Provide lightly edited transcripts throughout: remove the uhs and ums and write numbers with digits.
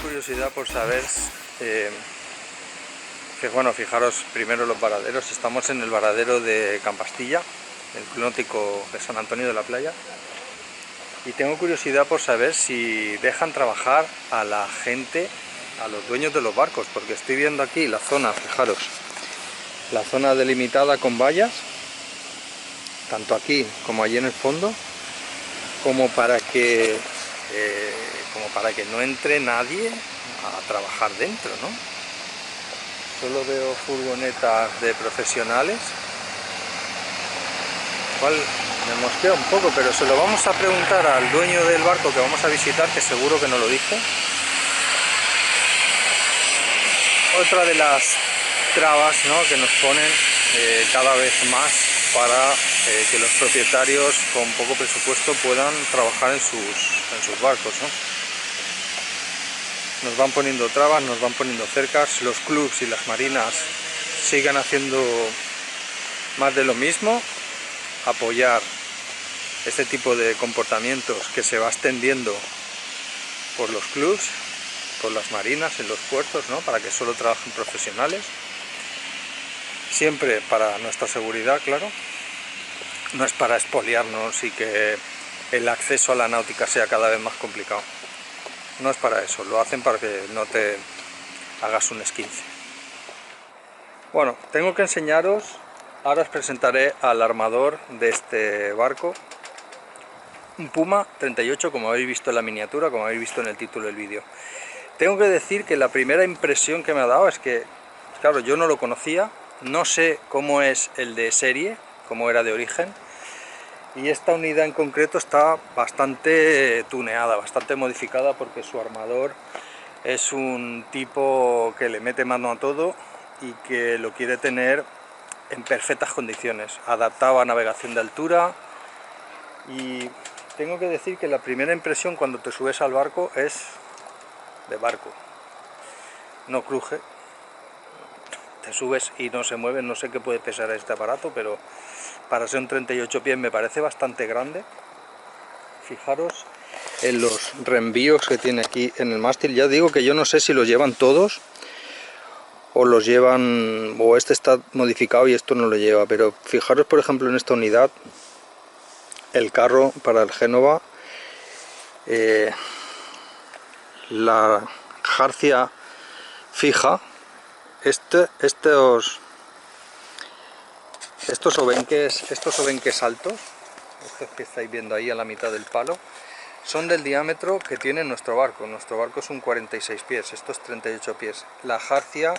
curiosidad por saber que, bueno, fijaros primero los varaderos. Estamos en el varadero de Campastilla, el Club Náutico de San Antonio de la Playa, y tengo curiosidad por saber si dejan trabajar a la gente, a los dueños de los barcos, porque estoy viendo aquí la zona, fijaros, la zona delimitada con vallas, tanto aquí como allí en el fondo, como para que no entre nadie a trabajar dentro, ¿no? Solo veo furgonetas de profesionales, cual me mosquea un poco, pero se lo vamos a preguntar al dueño del barco que vamos a visitar, que seguro que no lo dice. Otra de las trabas, ¿no?, que nos ponen cada vez más para que los propietarios con poco presupuesto puedan trabajar en sus barcos, ¿no? Nos van poniendo trabas, nos van poniendo cercas. Los clubs y las marinas siguen haciendo más de lo mismo, apoyar este tipo de comportamientos que se va extendiendo por los clubs, por las marinas, en los puertos, ¿no?, para que solo trabajen profesionales, siempre para nuestra seguridad, claro. No es para expoliarnos y que el acceso a la náutica sea cada vez más complicado. No es para eso, lo hacen para que no te hagas un esguince. Bueno, tengo que enseñaros, ahora os presentaré al armador de este barco, un Puma 38, como habéis visto en la miniatura, como habéis visto en el título del vídeo. Tengo que decir que la primera impresión que me ha dado es que, claro, yo no lo conocía, no sé cómo es el de serie, cómo era de origen, y esta unidad en concreto está bastante tuneada, bastante modificada, porque su armador es un tipo que le mete mano a todo y que lo quiere tener en perfectas condiciones, adaptado a navegación de altura. Y tengo que decir que la primera impresión cuando te subes al barco es de barco. No cruje, te subes y no se mueve. No sé qué puede pesar este aparato, pero para ser un 38 pies me parece bastante grande. Fijaros en los reenvíos que tiene aquí en el mástil. Ya digo que yo no sé si los llevan todos o los llevan, o este está modificado y esto no lo lleva, pero fijaros por ejemplo en esta unidad, el carro para el Génova, la jarcia fija, estos obenques altos, estos que estáis viendo ahí a la mitad del palo, son del diámetro que tiene nuestro barco. Nuestro barco es un 46 pies, estos 38 pies. La jarcia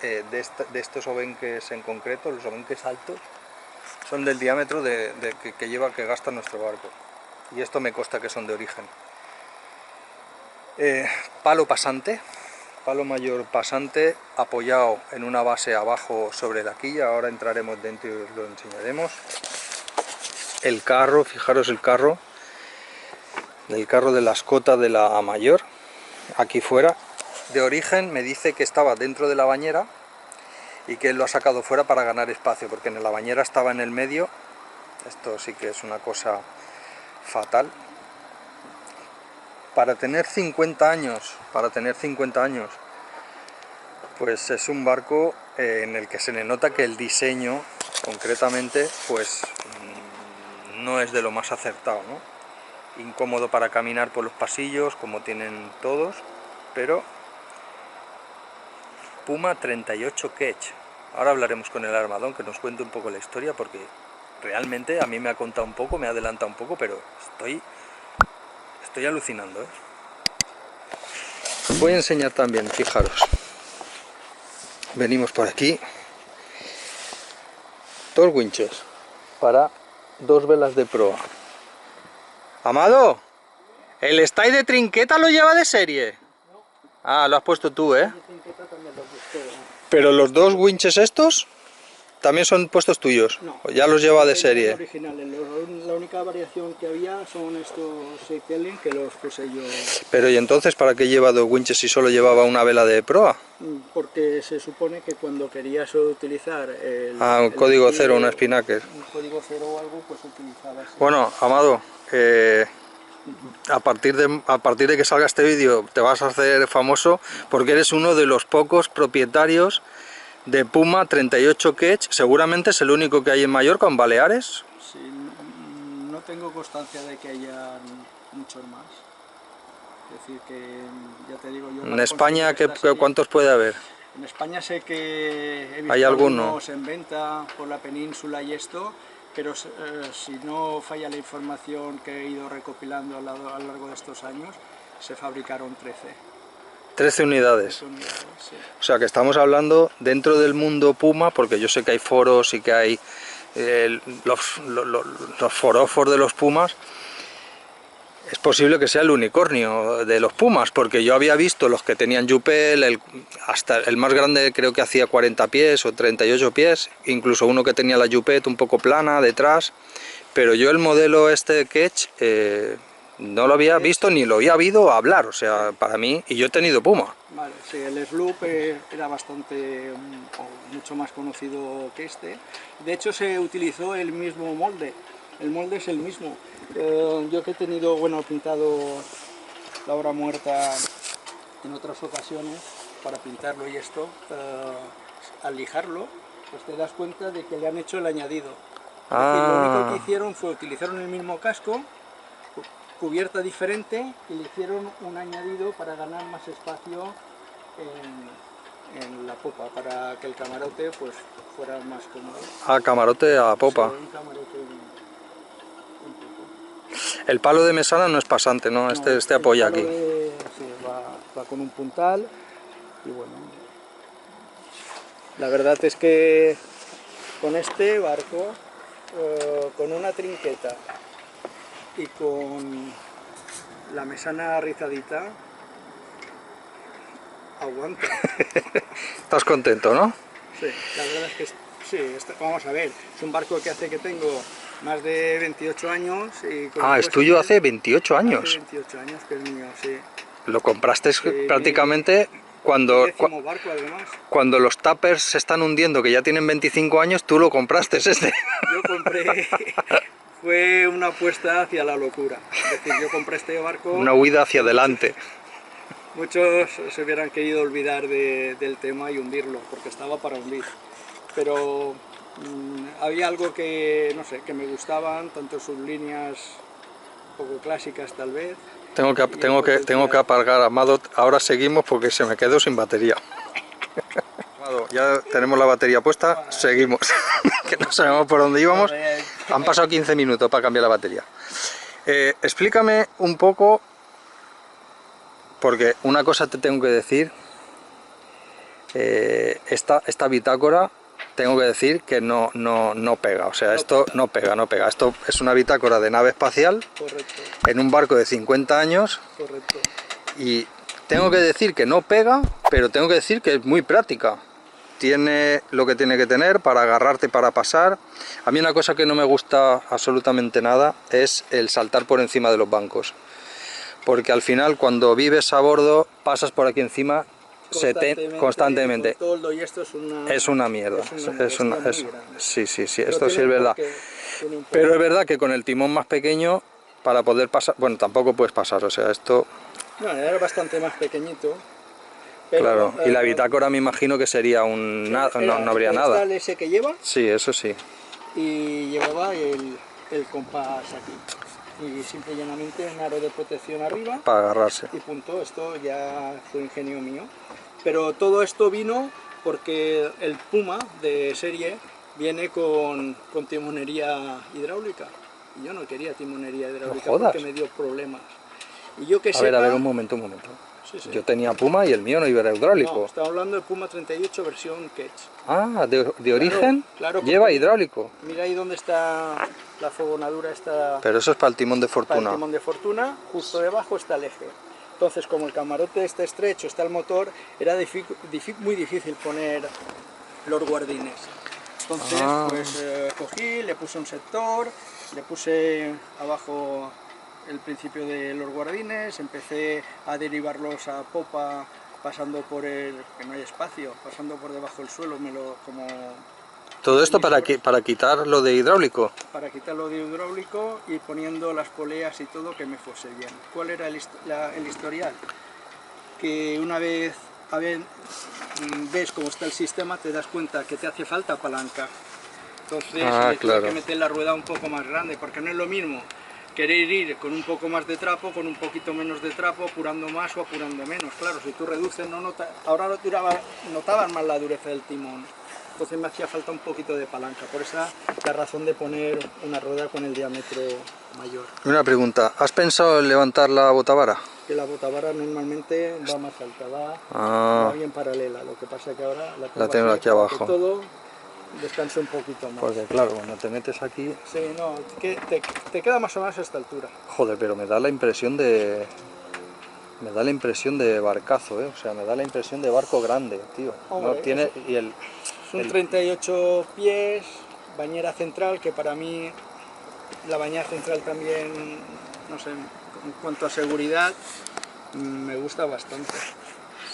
de estos obenques en concreto, los obenques altos, son del diámetro que gasta nuestro barco. Y esto me consta que son de origen. Palo pasante, palo mayor pasante, apoyado en una base abajo sobre la quilla. Ahora entraremos dentro y os lo enseñaremos. El carro, fijaros el carro de la escota de la mayor, aquí fuera. De origen me dice que estaba dentro de la bañera y que él lo ha sacado fuera para ganar espacio, porque en la bañera estaba en el medio. Esto sí que es una cosa fatal. Para tener 50 años, pues es un barco en el que se le nota que el diseño, concretamente, pues no es de lo más acertado, ¿no? Incómodo para caminar por los pasillos, como tienen todos, pero Puma 38 Ketch. Ahora hablaremos con el armadón, que nos cuente un poco la historia, porque realmente a mí me ha contado un poco, me ha adelantado un poco, pero estoy alucinando, ¿eh? Os voy a enseñar también, fijaros. Venimos por aquí. 2 winches para 2 velas de proa. Amado, ¿el stay de trinqueta lo lleva de serie? Ah, lo has puesto tú, ¿eh? Pero los 2 winches estos también son puestos tuyos. No, ¿O ya los lleva de serie? Originales. La única variación que había son estos Seychellen, que los puse yo. Pero ¿y entonces para qué lleva 2 winches si solo llevaba una vela de proa? Porque se supone que cuando querías utilizar un código cero, una spinnaker. Un código cero o algo, pues utilizabas. Bueno, Amado, a partir de que salga este vídeo te vas a hacer famoso porque eres uno de los pocos propietarios de Puma 38 Ketch, seguramente es el único que hay en Mallorca, en Baleares. Sí, no tengo constancia de que haya muchos más. Es decir, que ya te digo yo... En España, ¿cuántos puede haber? En España sé que he visto ¿Hay alguno? algunos en venta por la península y esto, pero si no falla la información que he ido recopilando a lo largo de estos años, se fabricaron 13. 13 unidades. 13 unidades, sí. O sea que estamos hablando dentro del mundo Puma, porque yo sé que hay foros y que hay los forofos de los Pumas. Es posible que sea el unicornio de los Pumas, porque yo había visto los que tenían Yupel, hasta el más grande creo que hacía 40 pies o 38 pies, incluso uno que tenía la Yupet un poco plana detrás, pero yo el modelo este de Ketch no lo había visto ni lo había oído hablar, o sea, para mí, y yo he tenido Puma. Vale, sí, el Sloop era bastante, o mucho más conocido que este. De hecho se utilizó el mismo molde, el molde es el mismo. Yo que he tenido, bueno, pintado la obra muerta en otras ocasiones para pintarlo y esto, al lijarlo, pues te das cuenta de que le han hecho el añadido. Es decir, lo único que hicieron fue utilizaron el mismo casco, cubierta diferente, y le hicieron un añadido para ganar más espacio en la popa, para que el camarote pues fuera más cómodo. Ah, camarote a popa. Sí, un camarote un poco. El palo de mesana no es pasante, ¿no? Este apoya aquí. Sí, va con un puntal y bueno, la verdad es que con este barco, con una trinqueta y con la mesana rizadita, aguanta. Estás contento, ¿no? Sí, la verdad es que sí, vamos a ver, es un barco que hace que tengo más de 28 años. Y es tuyo hace 28 años. Hace 28 años que es mío, sí. Lo compraste prácticamente cuando, mi barco, además. Cuando los tuppers se están hundiendo, que ya tienen 25 años, tú lo compraste este. Yo compré, fue una apuesta hacia la locura. Es decir, yo compré este barco... Una huida hacia adelante. Muchos se hubieran querido olvidar del tema y hundirlo, porque estaba para hundir. Pero había algo que, no sé, que me gustaban, tanto sus líneas un poco clásicas tal vez. Tengo que apagar, Amado, ahora seguimos porque se me quedó sin batería. Amado, ya tenemos la batería puesta, seguimos, que no sabemos por dónde íbamos. Han pasado 15 minutos para cambiar la batería. Explícame un poco, porque una cosa te tengo que decir, esta bitácora tengo que decir que no pega, o sea, esto no pega. Esto es una bitácora de nave espacial. Correcto. En un barco de 50 años. Correcto. Y tengo que decir que no pega, pero tengo que decir que es muy práctica. Tiene lo que tiene que tener para agarrarte, para pasar. A mí una cosa que no me gusta absolutamente nada es el saltar por encima de los bancos. Porque al final cuando vives a bordo pasas por aquí encima constantemente. El toldo y esto es una mierda. Sí, esto sí es verdad. Pero es verdad que con el timón más pequeño, para poder pasar, bueno, tampoco puedes pasar, o sea, esto... No, era bastante más pequeño. Pero, claro, y la bitácora me imagino que sería no habría nada. ¿El ese que lleva? Sí, eso sí. Y llevaba el compás aquí. Y simple y llanamente un aro de protección arriba. Para agarrarse. Y punto, esto ya fue ingenio mío. Pero todo esto vino porque el Puma de serie viene con timonería hidráulica. Y yo no quería timonería hidráulica porque me dio problemas. Y yo que a ver, un momento. Sí. Yo tenía Puma y el mío no iba hidráulico. No, estaba hablando de Puma 38 versión Ketch. Ah, de origen claro, lleva hidráulico. Mira ahí donde está la fogonadura esta. Pero eso es para el timón de fortuna. Para el timón de fortuna, justo debajo está el eje. Entonces, como el camarote está estrecho, está el motor, era muy difícil poner los guardines. Entonces, pues cogí, le puse un sector, le puse abajo el principio de los guardines, empecé a derivarlos a popa pasando por que no hay espacio, pasando por debajo del suelo, como Todo esto para quitar lo de hidráulico. Para quitarlo de hidráulico y poniendo las poleas y todo que me fuese bien. ¿Cuál era el historial? Que una vez ves cómo está el sistema, te das cuenta que te hace falta palanca. Entonces claro, tuve que meter la rueda un poco más grande, porque no es lo mismo querer ir con un poco más de trapo, con un poquito menos de trapo, apurando más o apurando menos. Claro, si tú reduces, ahora notaban más la dureza del timón. Entonces me hacía falta un poquito de palanca, por esa la razón de poner una rueda con el diámetro mayor. Una pregunta, ¿has pensado en levantar la botavara? Que la botavara normalmente va más alta, va bien paralela, lo que pasa que ahora la tengo aquí abajo. Que todo descanse un poquito más. Porque claro, cuando te metes aquí... Sí, no, te queda más o menos a esta altura. Joder, pero me da la impresión de... Me da la impresión de barcazo, o sea, me da la impresión de barco grande, tío. Hombre, no tiene... Y son 38 pies, bañera central, que para mí la bañera central también, no sé, en cuanto a seguridad, me gusta bastante,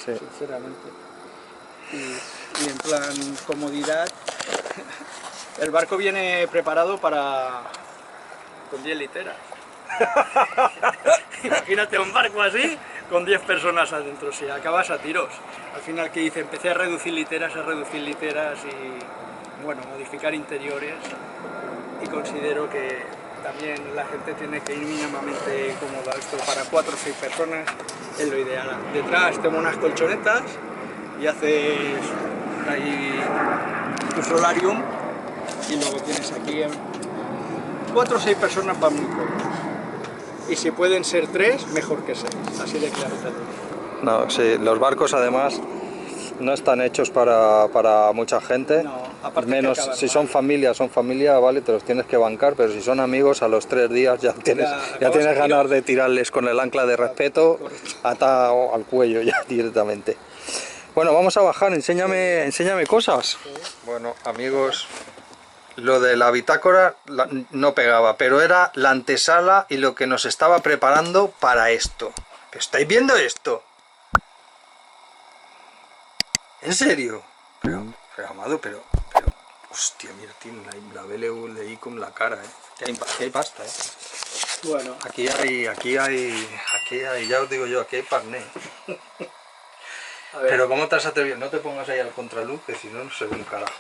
sí, sinceramente. Y en plan comodidad, el barco viene preparado con 10 literas. Imagínate un barco así, con 10 personas adentro, si acabas a tiros. Al final, que hice, empecé a reducir literas y, bueno, modificar interiores, y considero que también la gente tiene que ir mínimamente cómoda. Esto para 4 o 6 personas es lo ideal. Detrás tengo unas colchonetas y haces ahí tu solarium, y luego tienes aquí 4 o 6 personas van muy cómodas. Y si pueden ser 3, mejor que 6, así de claro también. No, sí, los barcos además no están hechos para mucha gente, no, aparte menos si son familia, vale, te los tienes que bancar, pero si son amigos, a los 3 días ya tienes ganas de tirarles con el ancla de respeto atado al cuello ya directamente. Bueno, vamos a bajar, enséñame cosas. Sí. Bueno, amigos, lo de la bitácora no pegaba, pero era la antesala y lo que nos estaba preparando para esto. ¿Estáis viendo esto? ¿En serio? Pero Amado, pero... Hostia, mira, tiene la BLU de Icom la cara, Aquí hay pasta, Bueno. Aquí hay, ya os digo yo, aquí hay parné. Pero ¿cómo te has atrevido? No te pongas ahí al contraluz, que si no, no se ve un carajo.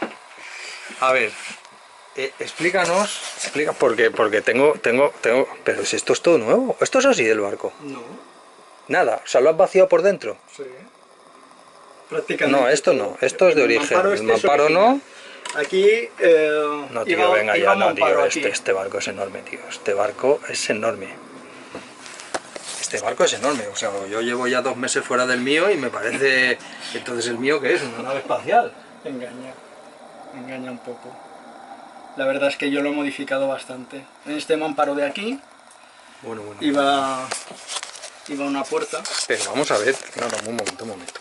A ver, explícanos, porque tengo... Pero si esto es todo nuevo, ¿esto es así del barco? No. Nada, o sea, ¿lo has vaciado por dentro? Sí. Prácticamente. No, esto no, esto es de origen, el mamparo no. Aquí... no, tío, venga ya, no, tío, este barco es enorme, tío, este barco es enorme. Este barco es enorme, o sea, yo llevo ya 2 meses fuera del mío y me parece... Entonces, ¿el mío qué es? ¿Una nave espacial? Engaña un poco. La verdad es que yo lo he modificado bastante. En este mamparo de aquí, bueno. iba una puerta. Pero vamos a ver, no, un momento.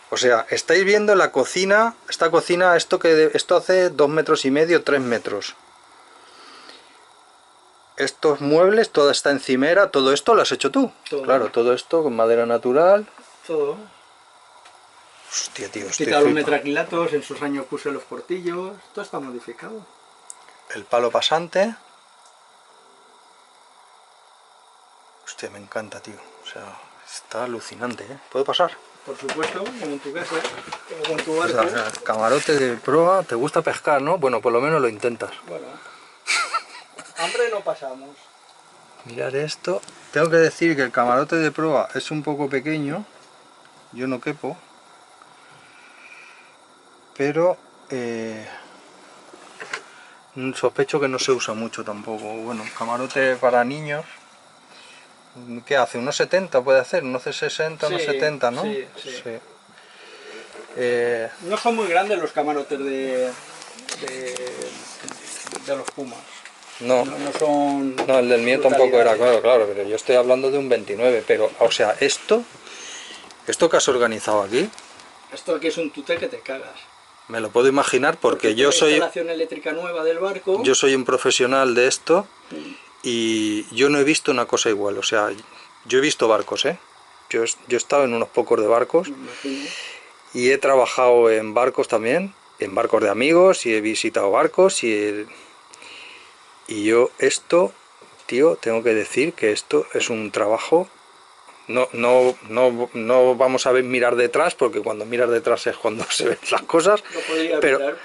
O sea, estáis viendo la cocina, esta cocina, esto hace 2,5 metros, 3 metros. Estos muebles, toda esta encimera, todo esto lo has hecho tú. Todo. Claro, todo esto con madera natural. Todo. Hostia, tío, quitado los metraquilatos, en sus años puse los portillos, todo está modificado. El palo pasante. Hostia, me encanta, tío. O sea, está alucinante, ¿Puedo pasar? Por supuesto, como en tu casa, como en tu barco. O sea, camarote de proa, te gusta pescar, ¿no? Bueno, por lo menos lo intentas. Bueno, hambre no pasamos. Mirad esto. Tengo que decir que el camarote de proa es un poco pequeño. Yo no quepo. Pero sospecho que no se usa mucho tampoco. Bueno, camarote para niños. ¿Qué hace? ¿Unos 70 puede hacer? ¿Unos 60, unos 70, no? Sí. No son muy grandes los camarotes de los Pumas. No son... No, el del mío tampoco era, claro, pero yo estoy hablando de un 29, pero, o sea, ¿esto que has organizado aquí? Esto aquí es un tute que te cagas. Me lo puedo imaginar porque yo soy... instalación eléctrica nueva del barco. Yo soy un profesional de esto y yo no he visto una cosa igual, o sea, yo he visto barcos, Yo he estado en unos pocos de barcos y he trabajado en barcos también en barcos de amigos y he visitado barcos y yo esto, tío, tengo que decir que esto es un trabajo. No vamos a mirar detrás, porque cuando miras detrás es cuando se ven las cosas, No podría pero, mirar,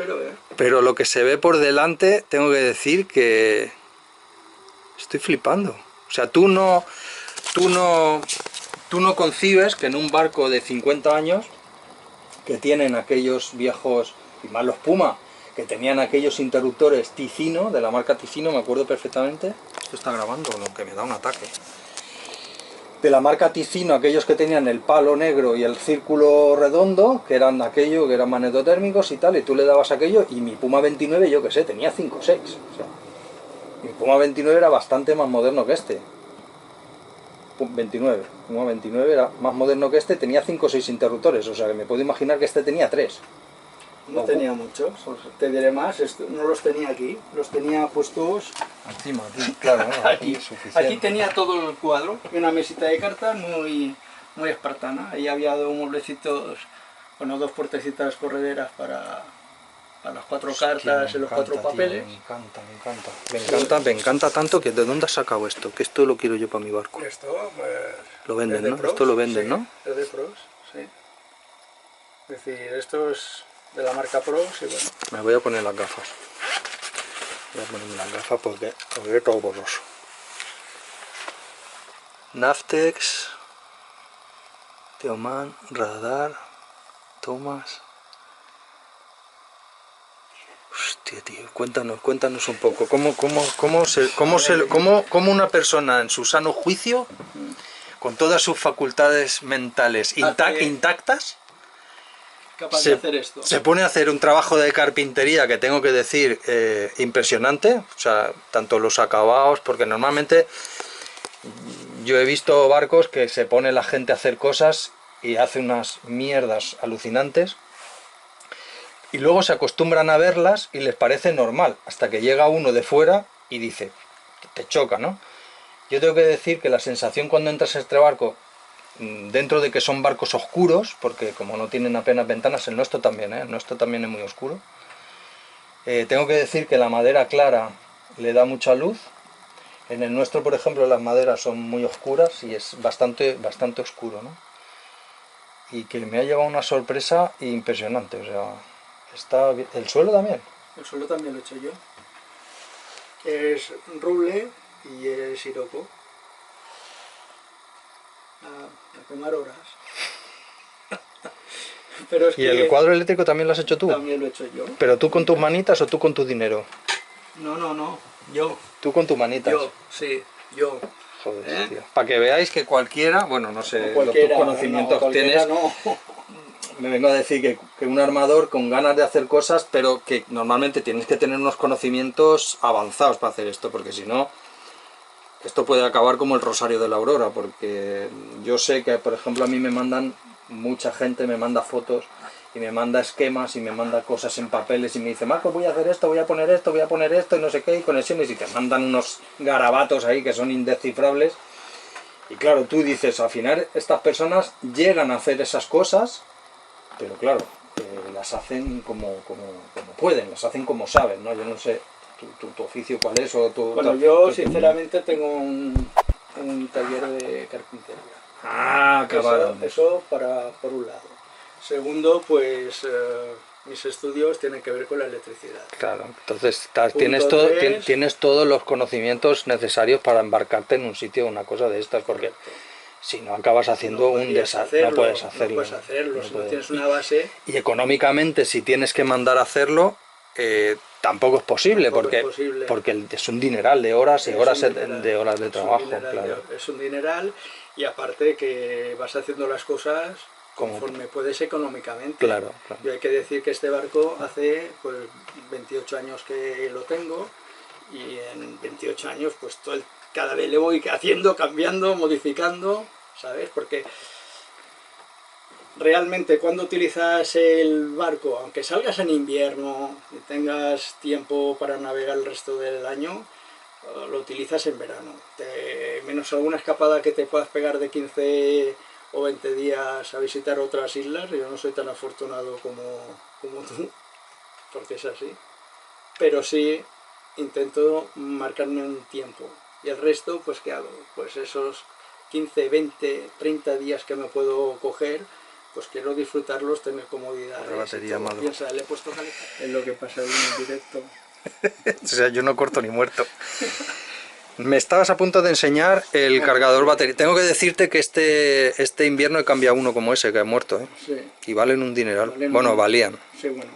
pero lo que se ve por delante, tengo que decir que estoy flipando. O sea, tú no concibes que en un barco de 50 años, que tienen aquellos viejos, y más los Puma, que tenían aquellos interruptores Ticino, de la marca Ticino, me acuerdo perfectamente. Esto está grabando, lo que me da un ataque. De la marca Ticino, aquellos que tenían el palo negro y el círculo redondo, que eran aquello, que eran magnetotérmicos y tal, y tú le dabas aquello, y mi Puma 29, yo que sé, tenía 5 o 6. O sea, mi Puma 29 era bastante más moderno que este. 29, Puma 29 era más moderno que este, tenía 5 o 6 interruptores, o sea que me puedo imaginar que este tenía 3. no tenía muchos, te diré más, no los tenía aquí, los tenía puestos Encima, aquí, claro, no, aquí. es suficiente. Aquí tenía todo el cuadro y una mesita de cartas muy espartana. Ahí había dos mueblecitos, bueno, dos puertecitas correderas para las 4 cartas y los 4 papeles. Tío, me encanta tanto que ¿de dónde has sacado esto? Que esto lo quiero yo para mi barco. Esto, pues, Lo venden, es de ¿no? Pros, Esto lo venden, sí, ¿no? es de Pros, sí. Es decir, esto es de la marca Pros y bueno. Me voy a poner las gafas. Voy a ponerme las gafas porque es todo borroso. Naftex, Teoman, Radar, Thomas. Hostia, tío, cuéntanos un poco. ¿Cómo una persona en su sano juicio, con todas sus facultades mentales intactas, Capaz de hacer esto. se pone a hacer un trabajo de carpintería que tengo que decir impresionante? O sea, tanto los acabados, porque normalmente yo he visto barcos que se pone la gente a hacer cosas y hace unas mierdas alucinantes y luego se acostumbran a verlas y les parece normal, hasta que llega uno de fuera y dice, te choca, ¿no? Yo tengo que decir que la sensación cuando entras a este barco, dentro de que son barcos oscuros, porque como no tienen apenas ventanas, el nuestro también, el nuestro también es muy oscuro, tengo que decir que la madera clara le da mucha luz. En el nuestro, por ejemplo, las maderas son muy oscuras y es bastante oscuro, ¿no? Y que me ha llevado una sorpresa impresionante, o sea, está bien. ¿El suelo también? El suelo también lo he hecho yo. Es ruble y es siroco. A quemar horas. Pero es ¿Y el cuadro eléctrico también lo has hecho tú? También lo he hecho yo. ¿Pero tú con tus manitas o tú con tu dinero? No, yo. ¿Tú con tus manitas? Yo, sí, yo. Joder, tío. Para que veáis que cualquiera, bueno, no sé, Cualquiera, tus conocimientos no, tienes. No. Me vengo a decir que un armador con ganas de hacer cosas, pero que normalmente tienes que tener unos conocimientos avanzados para hacer esto, porque si no, esto puede acabar como el Rosario de la Aurora, porque yo sé que, por ejemplo, a mí me mandan, mucha gente me manda fotos y me manda esquemas y me manda cosas en papeles y me dice, Marco, voy a hacer esto, voy a poner esto y no sé qué, y conexiones, y te mandan unos garabatos ahí que son indescifrables. Y claro, tú dices, al final estas personas llegan a hacer esas cosas, pero claro, las hacen como pueden, las hacen como saben, ¿no? Yo no sé tu oficio cuál es o tu... Bueno, yo sinceramente tengo un taller de carpintería. Ah, claro. Eso por un lado. Segundo, pues mis estudios tienen que ver con la electricidad. Claro, entonces tienes todos los conocimientos necesarios para embarcarte en un sitio, una cosa de estas, porque si no acabas haciendo un desastre, no puedes hacerlo. No puedes hacerlo, si no tienes una base... Y económicamente, si tienes que mandar a hacerlo, tampoco es posible, porque es un dineral de horas y horas de trabajo. Claro. Es un dineral, y aparte que vas haciendo las cosas conforme puedes económicamente. Claro. Yo hay que decir que este barco hace pues 28 años que lo tengo, y en 28 años pues cada vez le voy haciendo, cambiando, modificando, ¿sabes? Porque realmente cuando utilizas el barco, aunque salgas en invierno y tengas tiempo para navegar el resto del año, lo utilizas en verano. Menos alguna escapada que te puedas pegar de 15 o 20 días a visitar otras islas, yo no soy tan afortunado como tú, porque es así. Pero sí intento marcarme un tiempo. Y el resto, pues ¿qué hago? Pues esos 15, 20, 30 días que me puedo coger, pues quiero disfrutarlos, tener comodidad. La batería, Amado. Piensa, le he puesto calefacción. Es lo que pasa en el directo. O sea, yo no corto ni muerto. Me estabas a punto de enseñar el cargador batería. Tengo que decirte que este invierno he cambiado uno como ese, que he muerto, ¿eh? Sí. Y valen un dineral. Valen Bueno, valían. Sí, bueno.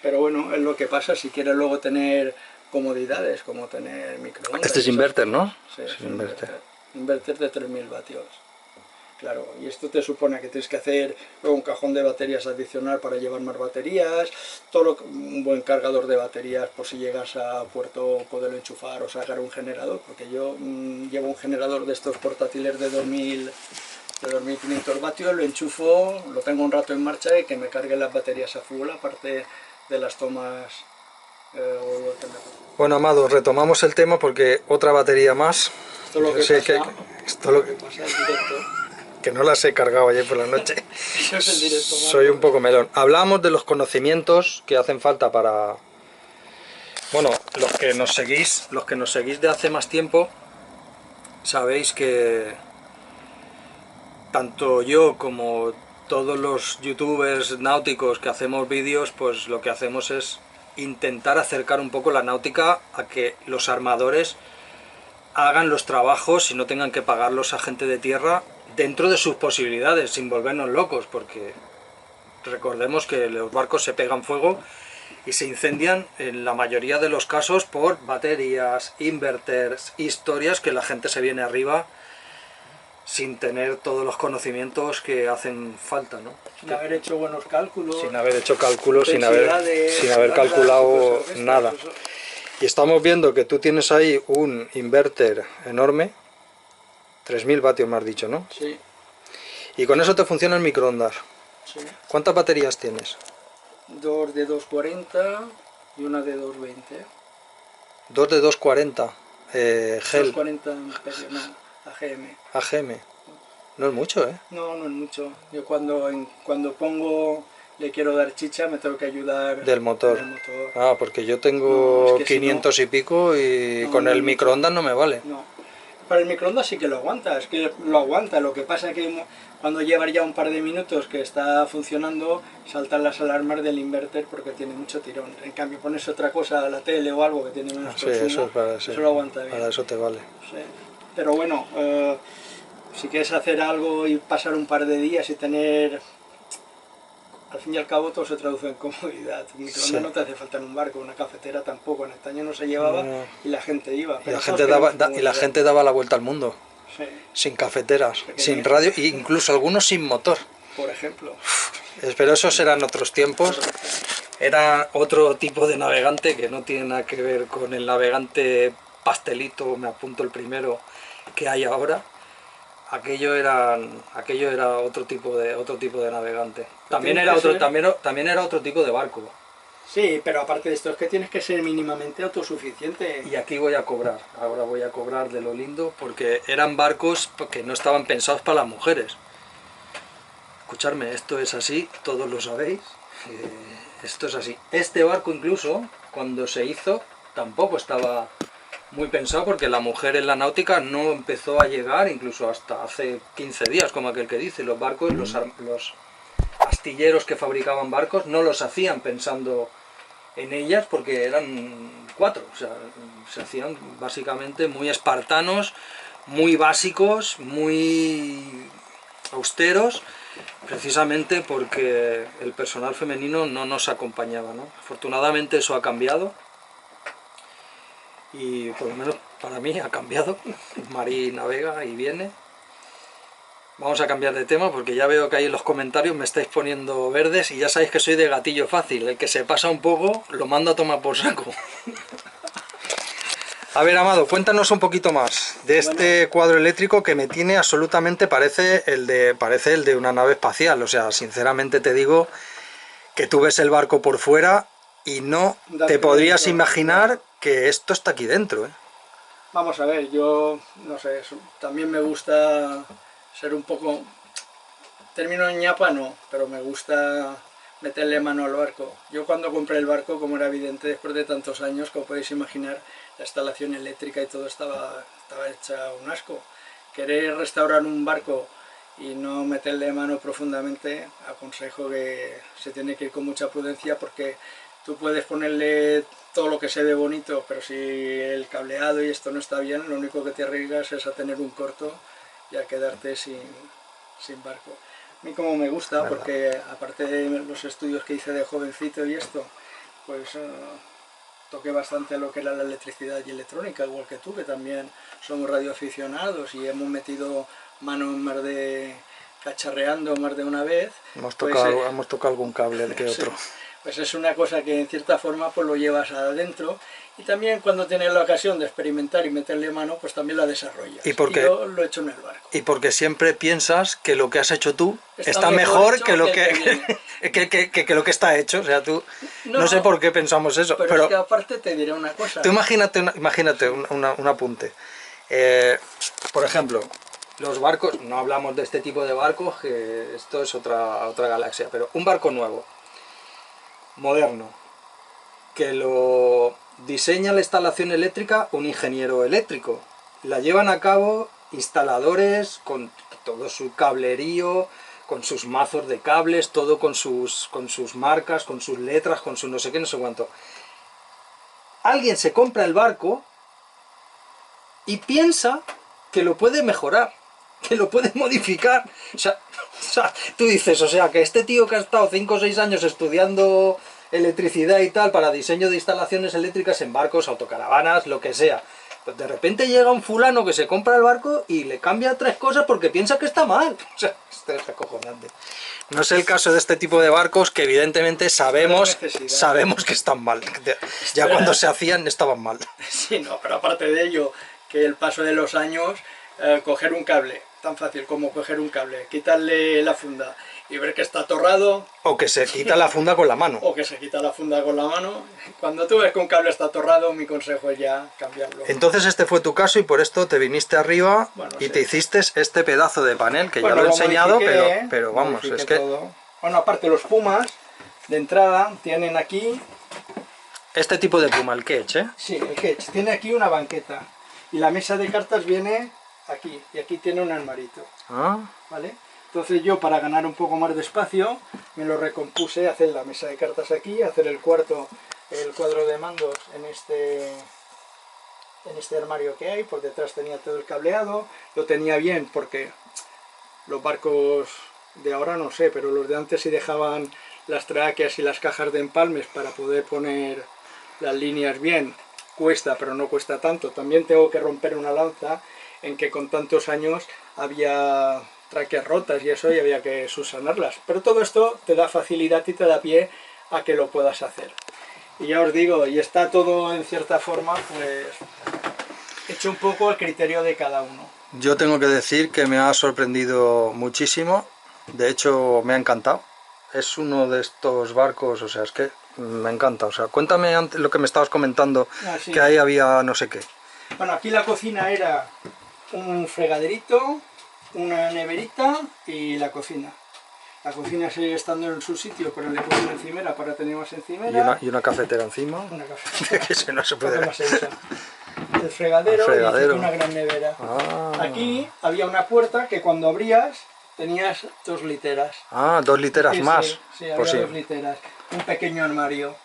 Pero bueno, es lo que pasa si quieres luego tener comodidades, como tener microondas. Este es inverter, ¿no? Sí, es un inverter. Inverter de 3000 vatios. Claro, y esto te supone que tienes que hacer luego un cajón de baterías adicional para llevar más baterías, un buen cargador de baterías por si llegas a puerto poderlo enchufar o sacar un generador, porque yo llevo un generador de estos portátiles de 2500 vatios, lo enchufo, lo tengo un rato en marcha y que me cargue las baterías a full, aparte de las tomas. Bueno, Amado, retomamos el tema porque otra batería más. Esto lo que Sé pasa, esto lo que pasa en directo. Que no las he cargado ayer por la noche. Eso es el directo, Soy un poco melón. Hablamos de los conocimientos que hacen falta para... Bueno, los que nos seguís de hace más tiempo, sabéis que tanto yo como todos los youtubers náuticos que hacemos vídeos, pues lo que hacemos es intentar acercar un poco la náutica a que los armadores hagan los trabajos y no tengan que pagarlos a gente de tierra dentro de sus posibilidades, sin volvernos locos, porque recordemos que los barcos se pegan fuego y se incendian en la mayoría de los casos por baterías, inverters, historias que la gente se viene arriba sin tener todos los conocimientos que hacen falta, ¿no? Sin haber hecho buenos cálculos. Sin haber hecho cálculos, sin haber calculado nada. Y estamos viendo que tú tienes ahí un inverter enorme, 3000 vatios me has dicho, ¿no? Sí. Y con eso te funciona el microondas. Sí. ¿Cuántas baterías tienes? Dos de 240 y una de 220. Dos de 240. Gel. 240 amperios, no, AGM. AGM. No es mucho, ¿eh? No, no es mucho. Yo cuando pongo, le quiero dar chicha, me tengo que ayudar Del motor. Ah, porque yo tengo No, es que 500 y pico y con el microondas no me vale. No. Para el microondas sí que lo aguanta, es que lo aguanta. Lo que pasa es que cuando lleva ya un par de minutos que está funcionando, saltan las alarmas del inverter porque tiene mucho tirón. En cambio, pones otra cosa, la tele o algo que tiene menos consumo, eso es para, eso lo aguanta bien. Para eso te vale. Sí. Pero bueno, si quieres hacer algo y pasar un par de días y tener... Al fin y al cabo todo se traduce en comodidad. Un microondas no te hace falta en un barco, una cafetera tampoco. En Estaño no se llevaba y la gente iba. Y la gente daba la vuelta al mundo. Sí. Sin cafeteras, sin radio e incluso algunos sin motor. Por ejemplo. Pero esos eran otros tiempos. Era otro tipo de navegante que no tiene nada que ver con el navegante pastelito, me apunto el primero, que hay ahora. Aquello era otro tipo de navegante. También era otro tipo de barco. Sí, pero aparte de esto es que tienes que ser mínimamente autosuficiente. Y aquí voy a cobrar, ahora voy a cobrar de lo lindo, porque eran barcos que no estaban pensados para las mujeres. Escuchadme, esto es así, todos lo sabéis, esto es así. Este barco incluso, cuando se hizo, tampoco estaba muy pensado, porque la mujer en la náutica no empezó a llegar incluso hasta hace 15 días, como aquel que dice. Los barcos, los astilleros que fabricaban barcos no los hacían pensando en ellas, porque eran 4, o sea, se hacían básicamente muy espartanos, muy básicos, muy austeros, precisamente porque el personal femenino no nos acompañaba, ¿no? Afortunadamente eso ha cambiado, y por lo menos para mí ha cambiado. Mari navega y viene. Vamos a cambiar de tema porque ya veo que ahí en los comentarios me estáis poniendo verdes y ya sabéis que soy de gatillo fácil. El que se pasa un poco lo mando a tomar por saco. A ver, Amado, cuéntanos un poquito más de este cuadro eléctrico que me tiene absolutamente, parece el de una nave espacial. O sea, sinceramente te digo que tú ves el barco por fuera y no te podrías imaginar que esto está aquí dentro, ¿eh? Vamos a ver, yo no sé, también me gusta ser un poco, término ñapa no, pero me gusta meterle mano al barco. Yo cuando compré el barco, como era evidente, después de tantos años, como podéis imaginar, la instalación eléctrica y todo estaba hecha un asco. Querer restaurar un barco y no meterle mano profundamente, aconsejo que se tiene que ir con mucha prudencia, porque tú puedes ponerle todo lo que se ve bonito, pero si el cableado y esto no está bien, lo único que te arriesgas es a tener un corto y a quedarte sin barco. A mí como me gusta, ¿verdad? porque aparte de los estudios que hice de jovencito y esto, pues toqué bastante lo que era la electricidad y electrónica, igual que tú, que también somos radioaficionados y hemos metido mano en más de cacharreando más de una vez. Hemos pues, tocado algún cable que otro. Sí, pues es una cosa que en cierta forma pues lo llevas adentro, y también cuando tienes la ocasión de experimentar y meterle mano, pues también la desarrollas. Y yo lo he hecho en el barco. Y porque siempre piensas que lo que has hecho tú está mejor que lo que lo que está hecho. O sea, tú no sé por qué pensamos eso. Pero es que aparte te diré una cosa. Tú imagínate un apunte. Por ejemplo, los barcos, no hablamos de este tipo de barcos, que esto es otra galaxia, pero un barco nuevo, moderno, que lo diseña la instalación eléctrica un ingeniero eléctrico. La llevan a cabo instaladores con todo su cablerío, con sus mazos de cables, todo con sus marcas, con sus letras, con su no sé qué, no sé cuánto. Alguien se compra el barco y piensa que lo puede mejorar, que lo puede modificar. O sea, tú dices, o sea, que este tío que ha estado 5 o 6 años estudiando electricidad y tal, para diseño de instalaciones eléctricas en barcos, autocaravanas, lo que sea, pues de repente llega un fulano que se compra el barco y le cambia 3 cosas porque piensa que está mal. O sea, esto es acojonante. No es el caso de este tipo de barcos, que evidentemente sabemos que están mal. Ya cuando se hacían estaban mal. Sí, no, pero aparte de ello, que el paso de los años, coger un cable, tan fácil como coger un cable, quitarle la funda y ver que está atorrado. O que se quita la funda con la mano. O que se quita la funda con la mano. Cuando tú ves que un cable está atorrado, mi consejo es ya cambiarlo. Entonces este fue tu caso y por esto te viniste arriba, bueno, y sí, te hiciste este pedazo de panel, que ya lo he enseñado, pero vamos, es que... Todo. Bueno, aparte los pumas, de entrada, tienen aquí... Este tipo de puma, el Ketch, ¿eh? Sí, el Ketch. Tiene aquí una banqueta. Y la mesa de cartas viene aquí. Y aquí tiene un armarito. Ah. ¿Vale? Entonces yo, para ganar un poco más de espacio, me lo recompuse, hacer la mesa de cartas aquí, hacer el cuadro de mandos en este armario que hay. Por detrás tenía todo el cableado, lo tenía bien porque los barcos de ahora no sé, pero los de antes sí dejaban las tráqueas y las cajas de empalmes para poder poner las líneas bien. Cuesta, pero no cuesta tanto. También tengo que romper una lanza en que con tantos años había tráqueas rotas y eso, y había que subsanarlas. Pero todo esto te da facilidad y te da pie a que lo puedas hacer. Y ya os digo, y está todo en cierta forma, pues, hecho un poco al criterio de cada uno. Yo tengo que decir que me ha sorprendido muchísimo, de hecho me ha encantado. Es uno de estos barcos, o sea, es que me encanta. O sea, cuéntame antes lo que me estabas comentando, sí, que ahí había no sé qué. Bueno, aquí la cocina era un fregaderito, una neverita y la cocina. La cocina sigue estando en su sitio, pero le puse una encimera para tener más encimera. Y una cafetera encima. Una cafetera. Que eso no se puede ver. El fregadero, y una gran nevera. Ah. Aquí había una puerta que cuando abrías tenías 2 literas. Ah, 2 literas más. Sí, había 2 literas. Un pequeño armario.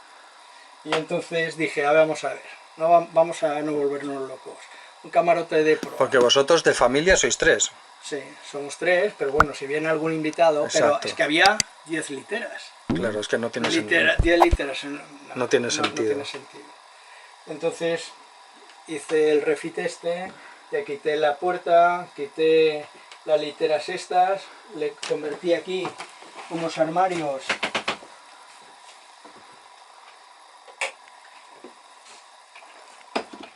Y entonces dije, vamos a ver, vamos a no volvernos locos. Un camarote de pro. Porque vosotros de familia sois 3. Sí, somos 3, pero bueno, si viene algún invitado, pero es que había 10 literas. Claro, es que no tiene sentido. 10 literas. No tiene sentido. No tiene sentido. Entonces hice el refit le quité la puerta, quité las literas estas, le convertí aquí unos armarios.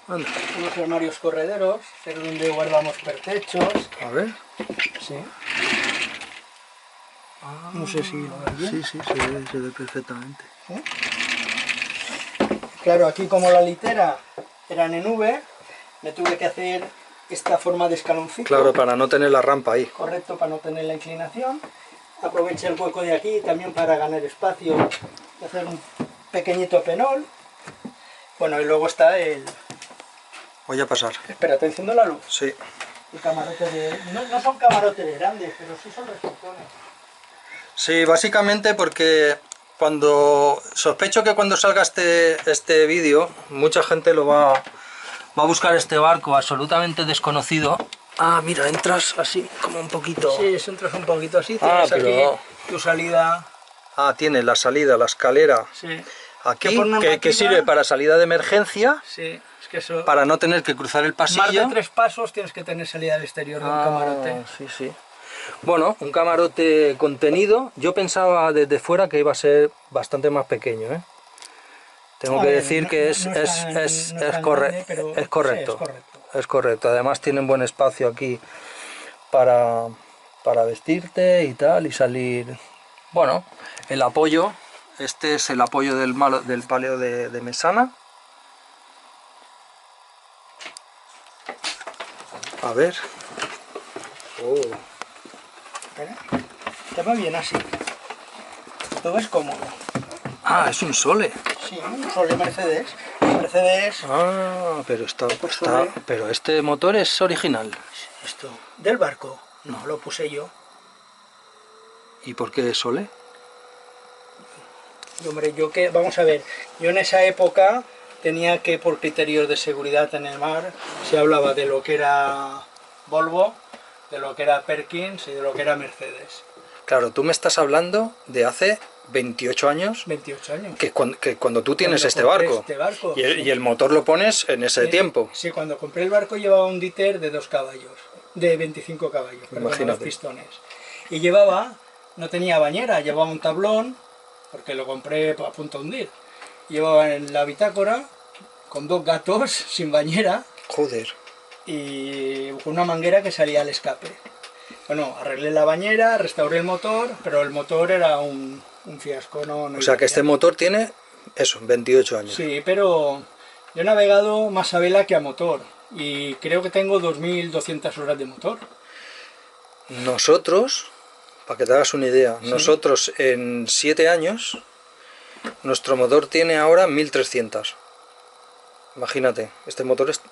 Anda. Unos armarios correderos, que es donde guardamos pertrechos. A ver. Sí. No sé si lo ves bien. Sí, se ve perfectamente. ¿Eh? Claro, aquí como la litera eran en V, me tuve que hacer esta forma de escaloncito. Claro, para no tener la rampa ahí. Correcto, para no tener la inclinación. Aproveché el hueco de aquí también para ganar espacio, hacer un pequeñito penol. Bueno, y luego está el... Voy a pasar. Espera, ¿te enciendo la luz? Sí. El camarote de... No son camarotes grandes, pero sí son restricciones. Sí, básicamente porque sospecho que cuando salga este vídeo, mucha gente va a buscar este barco absolutamente desconocido. Ah, mira, entras así, como un poquito... Sí, entras un poquito así, tienes aquí tu salida... Ah, tiene la salida, la escalera. Sí. Aquí, que sirve para salida de emergencia. Sí, es que eso... Para no tener que cruzar el pasillo. Más de 3 pasos tienes que tener salida al exterior de un camarote. Sí, sí. Bueno, un camarote contenido. Yo pensaba desde fuera que iba a ser bastante más pequeño, ¿eh? Tengo que decir que es correcto. Es correcto. Es correcto. Además tienen buen espacio aquí para vestirte y tal, y salir... Bueno, el apoyo. Este es el apoyo del palio de mesana. A ver. Te va bien así. Todo es cómodo. Ah, es un Sole. Sí, un Sole Mercedes. Mercedes. Ah, pero pero este motor es original. Esto. ¿Del barco? No, lo puse yo. ¿Y por qué Sole? Hombre, vamos a ver, yo en esa época tenía que, por criterios de seguridad en el mar, se hablaba de lo que era Volvo, de lo que era Perkins y de lo que era Mercedes. Claro, tú me estás hablando de hace 28 años. 28 años. Que cuando tú tienes este barco. Y el motor lo pones en ese tiempo. Sí, cuando compré el barco llevaba un Dieter de 2 caballos, de 25 caballos, perdón, los pistones. Y no tenía bañera, llevaba un tablón, porque lo compré a punto de hundir. Llevaba en la bitácora, con 2 gatos, sin bañera. Joder. Y con una manguera que salía al escape. Bueno, arreglé la bañera, restauré el motor, pero el motor era un fiasco. No o sea que este motor tiene, eso, 28 años. Sí, pero yo he navegado más a vela que a motor. Y creo que tengo 2.200 horas de motor. Nosotros, para que te hagas una idea, ¿sí? Nosotros en 7 años, nuestro motor tiene ahora 1.300. Imagínate,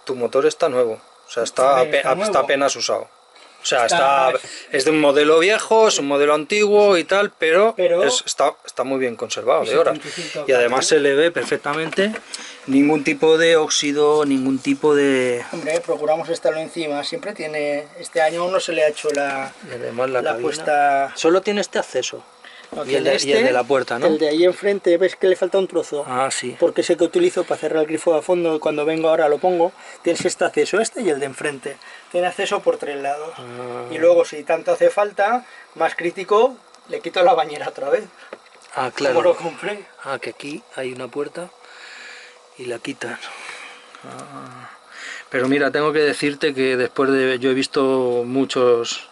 tu motor está nuevo, o sea, está apenas usado. O sea, es de un modelo viejo, es un modelo antiguo y tal, pero está muy bien conservado de horas. Y además se le ve perfectamente ningún tipo de óxido, ningún tipo de... Hombre, procuramos estarlo encima, siempre tiene... Este año aún no se le ha hecho la puesta... Solo tiene este acceso. No, y el de la puerta, ¿no? El de ahí enfrente, ves que le falta un trozo. Ah, sí. Porque ese que utilizo para cerrar el grifo a fondo, cuando vengo ahora lo pongo, tienes este acceso, y el de enfrente. Tiene acceso por 3 lados. Y luego, si tanto hace falta, más crítico, le quito la bañera otra vez. Ah, claro. Como lo compré. Ah, que aquí hay una puerta y la quitan. Pero mira, tengo que decirte que después de... Yo he visto muchos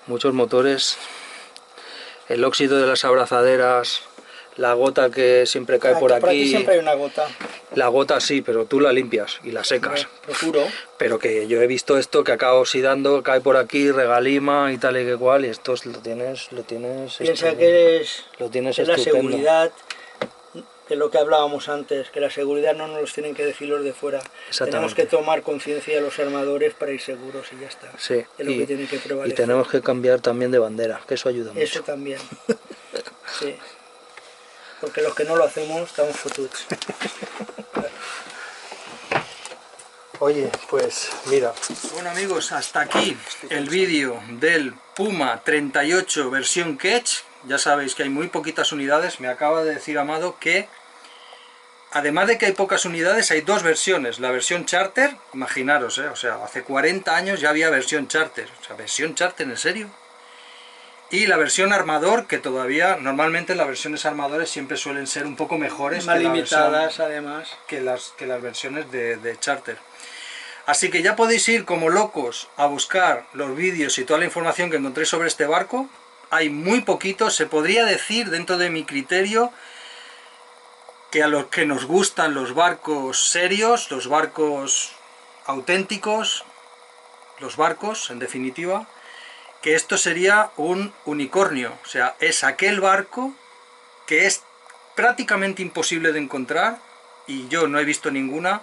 motores... El óxido de las abrazaderas, la gota que siempre cae por aquí siempre hay una gota. La gota sí, pero tú la limpias y la secas. Procuro. Pero que yo he visto esto que acaba oxidando, cae por aquí, regalima y tal y que cual, y esto lo tienes Piensa que es estupendo. La seguridad, de lo que hablábamos antes, que la seguridad no nos lo tienen que decir los de fuera. Tenemos que tomar conciencia de los armadores para ir seguros y ya está. Sí, es lo que tiene que prevalecer. Y tenemos que cambiar también de bandera, que eso ayuda mucho. Eso también, sí. Porque los que no lo hacemos estamos fotudos. Oye, pues mira. Bueno amigos, hasta aquí el vídeo del Puma 38 versión Ketch. Ya sabéis que hay muy poquitas unidades. Me acaba de decir Amado que, además de que hay pocas unidades, hay 2 versiones. La versión Charter, imaginaros, o sea, hace 40 años ya había versión Charter. O sea, versión Charter, ¿en serio? Y la versión Armador, que todavía, normalmente las versiones Armadores siempre suelen ser un poco mejores. Más limitadas, además. Que las versiones de Charter. Así que ya podéis ir como locos a buscar los vídeos y toda la información que encontréis sobre este barco. Hay muy poquito, se podría decir dentro de mi criterio que a los que nos gustan los barcos serios, los barcos auténticos, los barcos en definitiva, que esto sería un unicornio, o sea, es aquel barco que es prácticamente imposible de encontrar, y yo no he visto ninguna,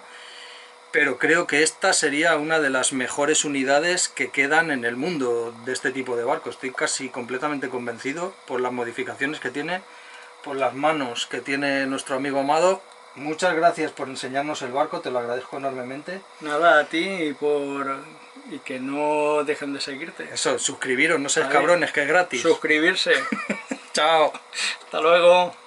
pero creo que esta sería una de las mejores unidades que quedan en el mundo de este tipo de barco. Estoy casi completamente convencido por las modificaciones que tiene, por las manos que tiene nuestro amigo Amado. Muchas gracias por enseñarnos el barco, te lo agradezco enormemente. Nada, a ti y que no dejen de seguirte. Eso, suscribiros, no seas cabrones, que es gratis. Suscribirse. Chao. Hasta luego.